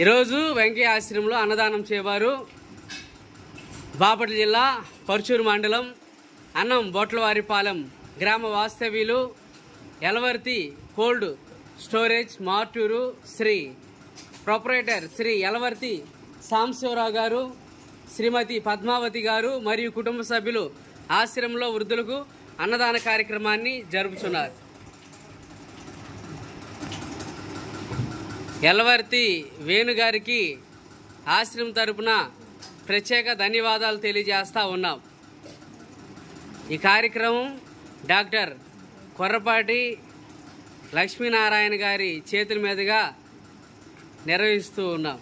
ఈరోజు వెంకయ్య ఆశ్రమంలో అన్నదానం చేవారు. బాపట్ల జిల్లా పర్చూరు మండలం అన్నం బొట్లవారిపాలెం గ్రామ వాస్తవ్యులు Yalavarthi cold storage Martur Shri proprietor Shri Yalavarthi Sambasivarao garu, Shrimati Padmavati గారు మరియు కుటుంబ సభ్యులు ఆశ్రమంలో వృద్ధులకు అన్నదాన కార్యక్రమాన్ని జరుపుతున్నారు. యలవర్తి వేణుగారికి ఆశ్రమం తరపున ప్రత్యేక ధన్యవాదాలు తెలియజేస్తా ఉన్నాం. ఈ కార్యక్రమం డాక్టర్ కొర్రపాటి లక్ష్మీనారాయణ గారి చేతుల మీదుగా నిర్వహిస్తూ ఉన్నాం.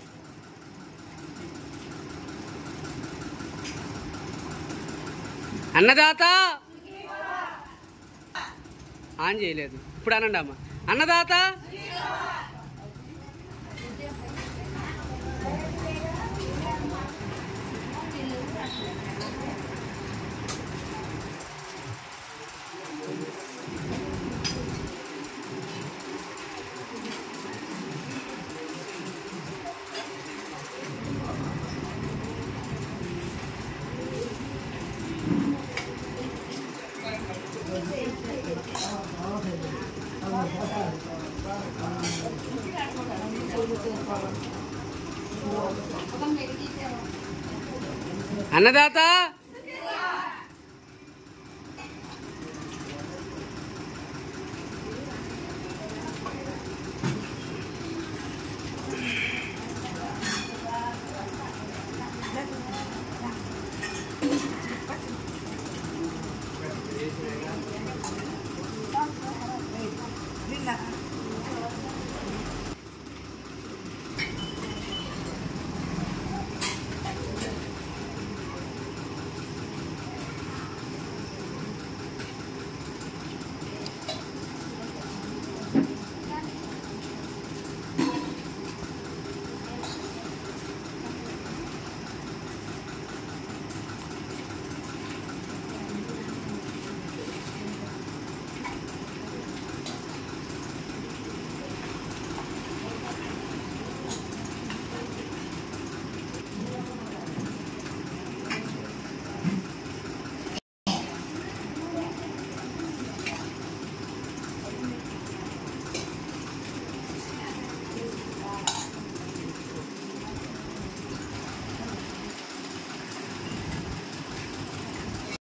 అన్నదాత ఆన్ చేయలేదు, ఇప్పుడు అనండి అమ్మ. అన్నదాత అన్నదాత